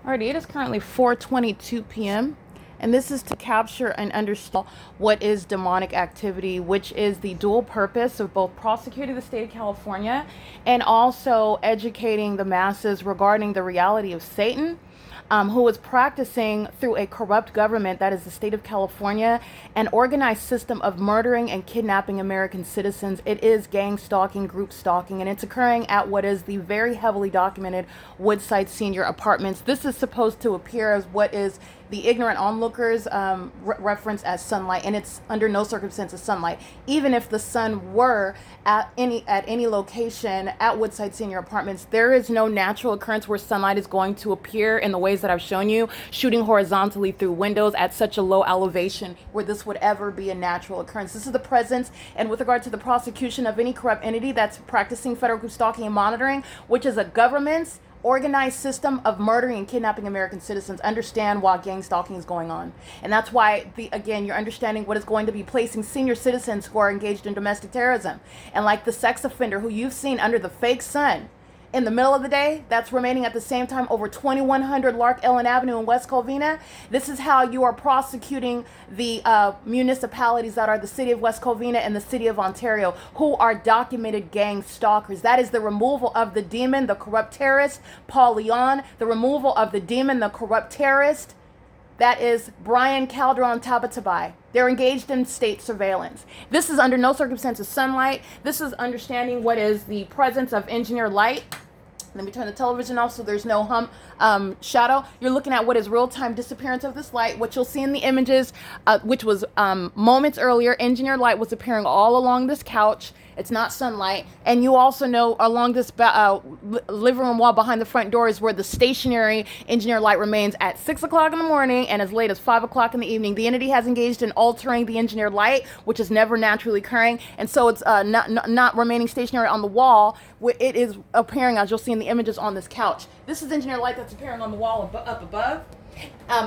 Alrighty, it is currently 4:22 p.m. and this is to capture and understand what is demonic activity, which is the dual purpose of both prosecuting the state of California and also educating the masses regarding the reality of Satan, who is practicing through a corrupt government, that is the state of California, an organized system of murdering and kidnapping American citizens. It is gang stalking, group stalking, and it's occurring at what is the very heavily documented Woodside Senior Apartments. This is supposed to appear as what is the ignorant onlookers reference as sunlight, and it's under no circumstances sunlight. Even if the sun were at any location at Woodside Senior Apartments, there is no natural occurrence where sunlight is going to appear in the ways that I've shown you, shooting horizontally through windows at such a low elevation where this would ever be a natural occurrence. This is the presence, and with regard to the prosecution of any corrupt entity that's practicing federal group stalking and monitoring, which is a government's organized system of murdering and kidnapping American citizens, understand why gang stalking is going on. And that's why, again, you're understanding what is going to be placing senior citizens who are engaged in domestic terrorism. And like the sex offender who you've seen under the fake sun in the middle of the day, that's remaining at the same time over 2100 Lark Ellen Avenue in West Covina. This is how you are prosecuting the municipalities that are the city of West Covina and the city of Ontario, who are documented gang stalkers. That is the removal of the demon, the corrupt terrorist, Paul Leon, the removal of the demon, the corrupt terrorist. That is Brian Calderon Tabatabai. They're engaged in state surveillance. This is under no circumstances sunlight. This is understanding what is the presence of engineered light. Let me turn the television off so there's no shadow. You're looking at what is real-time disappearance of this light. What you'll see in the images, which was moments earlier, engineered light was appearing all along this couch. It's not sunlight. And you also know along this living room wall behind the front door is where the stationary engineered light remains at 6 o'clock in the morning and as late as 5 o'clock in the evening. The entity has engaged in altering the engineered light, which is never naturally occurring. And so it's not remaining stationary on the wall. It is appearing, as you'll see in the images, on this couch. This is engineered light that's appearing on the wall up above.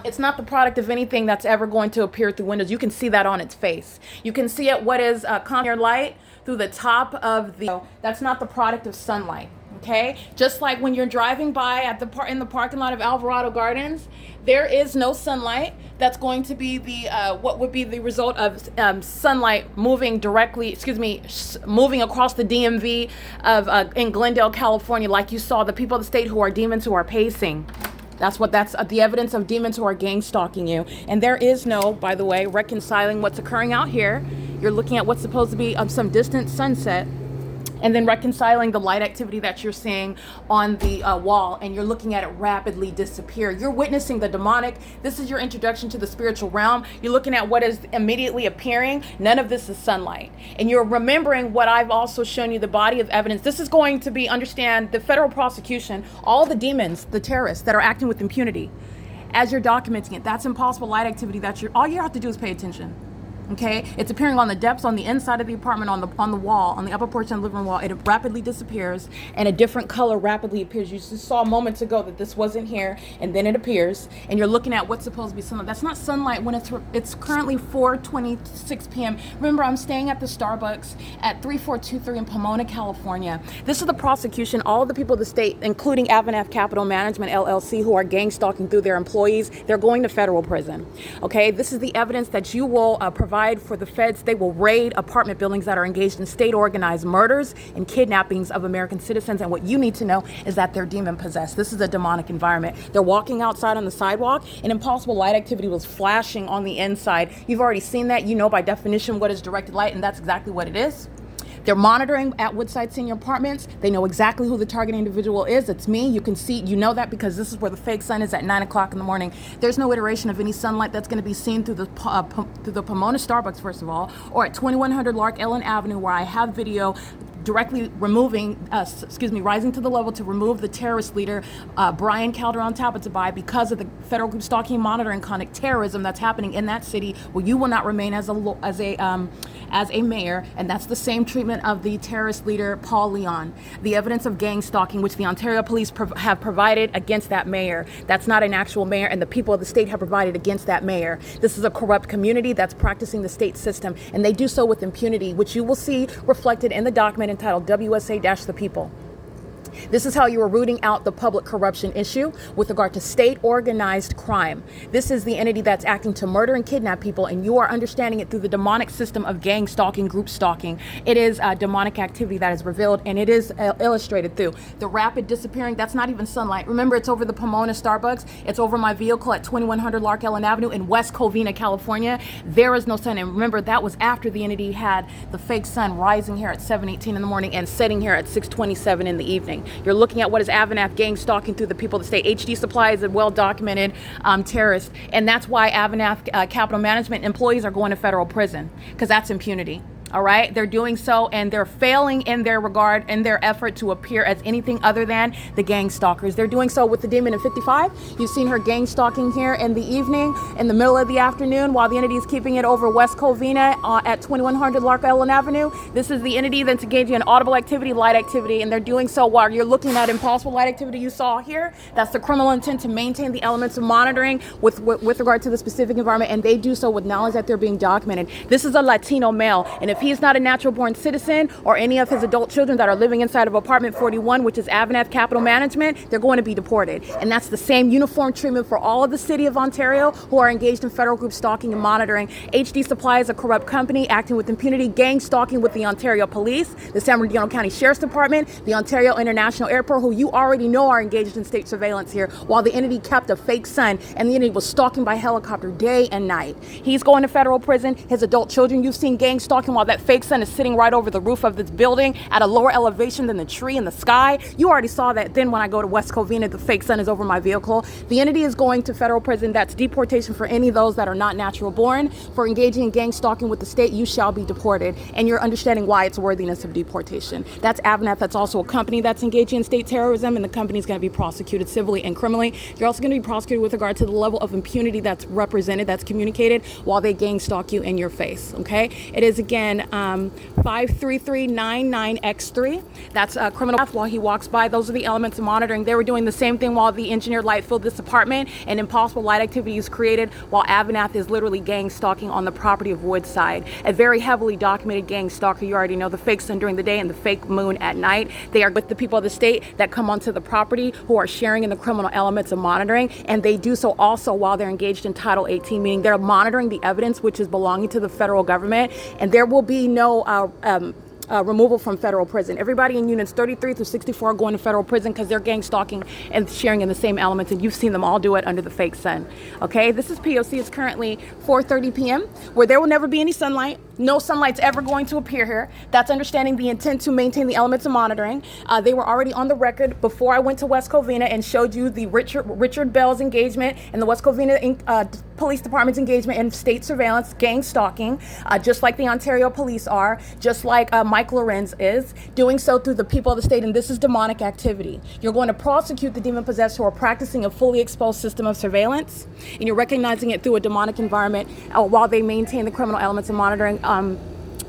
It's not the product of anything that's ever going to appear through windows. You can see that on its face. You can see it, what is engineered light through the top of the, that's not the product of sunlight. Okay, just like when you're driving by at in the parking lot of Alvarado Gardens, there is no sunlight. That's going to be the what would be the result of sunlight moving directly, moving across the DMV of in Glendale, California, like you saw the people of the state who are demons who are pacing. That's the evidence of demons who are gang stalking you. And there is no, by the way, reconciling what's occurring out here. You're looking at what's supposed to be some distant sunset, and then reconciling the light activity that you're seeing on the wall, and you're looking at it rapidly disappear. You're witnessing the demonic. This is your introduction to the spiritual realm. You're looking at what is immediately appearing. None of this is sunlight. And you're remembering what I've also shown you, the body of evidence. This is going to be, understand, the federal prosecution, all the demons, the terrorists that are acting with impunity. As you're documenting it, that's impossible light activity. All you have to do is pay attention. Okay, it's appearing on the depths, on the inside of the apartment, on the wall, on the upper portion of the living room wall. It rapidly disappears, and a different color rapidly appears. You just saw moments ago that this wasn't here, and then it appears, and you're looking at what's supposed to be sunlight. That's not sunlight when it's currently 4:26 p.m. Remember, I'm staying at the Starbucks at 3423 in Pomona, California. This is the prosecution. All of the people of the state, including Avanaf Capital Management LLC, who are gang stalking through their employees, they're going to federal prison. Okay, this is the evidence that you will provide for the feds. They will raid apartment buildings that are engaged in state organized murders and kidnappings of American citizens. And what you need to know is that they're demon possessed. This is a demonic environment. They're walking outside on the sidewalk, and impossible light activity was flashing on the inside. You've already seen that. You know by definition what is directed light, and that's exactly what it is. They're monitoring at Woodside Senior Apartments. They know exactly who the target individual is. It's me. You can see, you know that because this is where the fake sun is at 9 o'clock in the morning. There's no iteration of any sunlight that's going to be seen through the Pomona Starbucks, first of all, or at 2100 Lark Ellen Avenue, where I have video directly rising to the level to remove the terrorist leader, Brian Calderon Tabatabai, because of the federal group stalking and monitoring conduct terrorism that's happening in that city, where you will not remain as a mayor, and that's the same treatment of the terrorist leader, Paul Leon. The evidence of gang stalking, which the Ontario police have provided against that mayor. That's not an actual mayor, and the people of the state have provided against that mayor. This is a corrupt community that's practicing the state system, and they do so with impunity, which you will see reflected in the document entitled WSA-The People. This is how you are rooting out the public corruption issue with regard to state organized crime. This is the entity that's acting to murder and kidnap people, and you are understanding it through the demonic system of gang stalking, group stalking. It is demonic activity that is revealed, and it is illustrated through the rapid disappearing. That's not even sunlight. Remember, it's over the Pomona Starbucks. It's over my vehicle at 2100 Lark Ellen Avenue in West Covina, California. There is no sun. And remember, that was after the entity had the fake sun rising here at 7:18 in the morning and setting here at 6:27 in the evening. You're looking at what is Avanath gang stalking through the people of the state. HD Supply is a well-documented terrorist, and that's why Avanath capital management employees are going to federal prison, because that's impunity. All right, they're doing so, and they're failing in their regard, in their effort to appear as anything other than the gang stalkers. They're doing so with the demon in 55. You've seen her gang stalking here in the evening, in the middle of the afternoon, while the entity is keeping it over West Covina at 2100 Lark Ellen Avenue. This is the entity that's engaging in audible activity, light activity, and they're doing so while you're looking at impossible light activity you saw here. That's the criminal intent to maintain the elements of monitoring with regard to the specific environment, and they do so with knowledge that they're being documented. This is a Latino male, and if he is not a natural born citizen, or any of his adult children that are living inside of apartment 41, which is Avanath Capital Management, they're going to be deported. And that's the same uniform treatment for all of the city of Ontario who are engaged in federal group stalking and monitoring. HD Supply is a corrupt company acting with impunity, gang stalking with the Ontario Police, the San Bernardino County Sheriff's Department, the Ontario International Airport, who you already know are engaged in state surveillance here, while the entity kept a fake sun, and the entity was stalking by helicopter day and night. He's going to federal prison. His adult children, you've seen gang stalking while that fake sun is sitting right over the roof of this building at a lower elevation than the tree in the sky. You already saw that. Then when I go to West Covina, the fake sun is over my vehicle. The entity is going to federal prison. That's deportation for any of those that are not natural born. For engaging in gang stalking with the state, you shall be deported. And you're understanding why it's worthiness of deportation. That's Avanath. That's also a company that's engaging in state terrorism, and the company is going to be prosecuted civilly and criminally. You're also going to be prosecuted with regard to the level of impunity that's represented, that's communicated while they gang stalk you in your face. Okay? It is again 53399X3. That's a criminal path while he walks by. Those are the elements of monitoring. They were doing the same thing while the engineered light filled this apartment, and impossible light activity is created while Avanath is literally gang stalking on the property of Woodside. A very heavily documented gang stalker. You already know the fake sun during the day and the fake moon at night. They are with the people of the state that come onto the property who are sharing in the criminal elements of monitoring, and they do so also while they're engaged in Title 18, meaning they're monitoring the evidence which is belonging to the federal government, and there will be no removal from federal prison. Everybody in units 33 through 64 are going to federal prison because they're gang stalking and sharing in the same elements, and you've seen them all do it under the fake sun. Okay, this is P.O.C. It's currently 4:30 p.m. where there will never be any sunlight. No sunlight's ever going to appear here. That's understanding the intent to maintain the elements of monitoring. They were already on the record before I went to West Covina and showed you the Richard Bell's engagement and the West Covina Police Department's engagement in state surveillance, gang stalking, just like the Ontario Police are, just like Mike Lorenz is, doing so through the people of the state, and this is demonic activity. You're going to prosecute the demon-possessed who are practicing a fully exposed system of surveillance, and you're recognizing it through a demonic environment while they maintain the criminal elements of monitoring.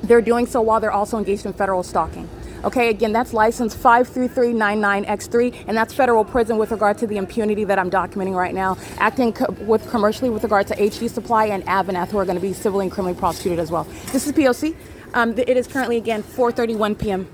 They're doing so while they're also engaged in federal stalking. Okay, again, that's license 53399X3, and that's federal prison with regard to the impunity that I'm documenting right now, acting commercially with regard to HD Supply and Avanath, who are going to be civilly and criminally prosecuted as well. This is P.O.C. It is currently, again, 4:31 p.m.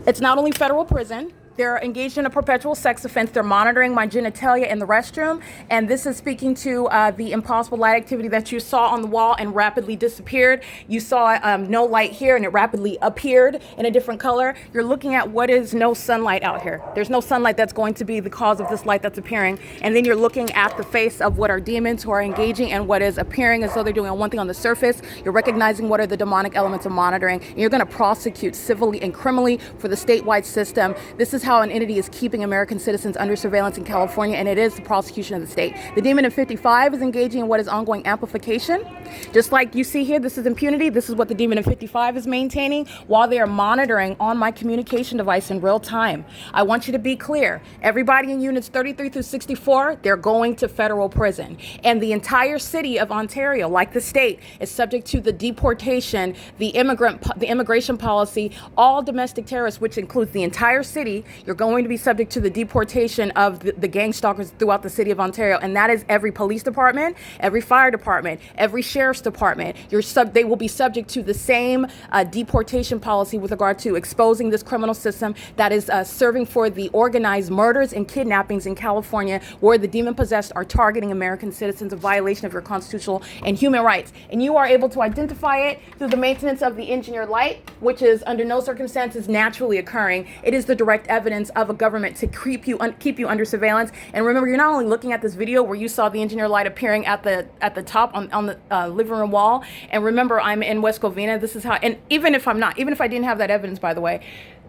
It's not only federal prison. They're engaged in a perpetual sex offense. They're monitoring my genitalia in the restroom. And this is speaking to the impossible light activity that you saw on the wall and rapidly disappeared. You saw no light here and it rapidly appeared in a different color. You're looking at what is no sunlight out here. There's no sunlight that's going to be the cause of this light that's appearing. And then you're looking at the face of what are demons who are engaging and what is appearing as though they're doing one thing on the surface. You're recognizing what are the demonic elements of monitoring. And you're going to prosecute civilly and criminally for the statewide system. This is how an entity is keeping American citizens under surveillance in California, and it is the prosecution of the state. The demon in 55 is engaging in what is ongoing amplification. Just like you see here, this is impunity. This is what the demon in 55 is maintaining while they are monitoring on my communication device in real time. I want you to be clear. Everybody in units 33 through 64, they're going to federal prison. And the entire city of Ontario, like the state, is subject to the deportation, the immigration policy, all domestic terrorists, which includes the entire city, You're going to be subject to the deportation of the gang stalkers throughout the city of Ontario. And that is every police department, every fire department, every sheriff's department. They will be subject to the same deportation policy with regard to exposing this criminal system that is serving for the organized murders and kidnappings in California, where the demon-possessed are targeting American citizens, a violation of your constitutional and human rights. And you are able to identify it through the maintenance of the engineered light, which is under no circumstances naturally occurring. It is the direct evidence of a government to keep you under surveillance. And remember, you're not only looking at this video where you saw the engineered light appearing at the top on the living room wall. And remember, I'm in West Covina. This is how, and even if I didn't have that evidence, by the way,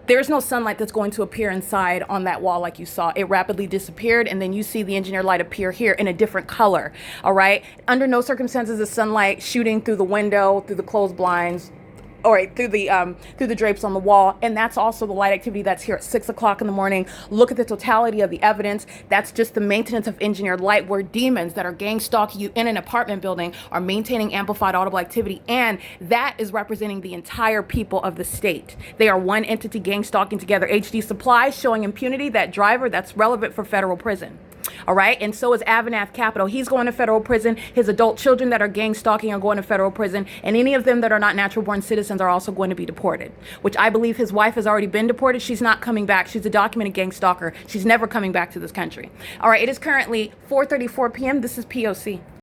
there's no sunlight that's going to appear inside on that wall like you saw. It rapidly disappeared, and then you see the engineered light appear here in a different color, all right? Under no circumstances is sunlight shooting through the window, through the closed blinds, all right, through the drapes on the wall. And that's also the light activity that's here at 6 o'clock in the morning. Look at the totality of the evidence. That's just the maintenance of engineered light, where demons that are gang stalking you in an apartment building are maintaining amplified audible activity. And that is representing the entire people of the state. They are one entity gang stalking together. HD Supply showing impunity, that driver, that's relevant for federal prison. All right. And so is Avanath Capital. He's going to federal prison. His adult children that are gang stalking are going to federal prison. And any of them that are not natural born citizens are also going to be deported, which I believe his wife has already been deported. She's not coming back. She's a documented gang stalker. She's never coming back to this country. All right. It is currently 4:34 p.m. This is POC.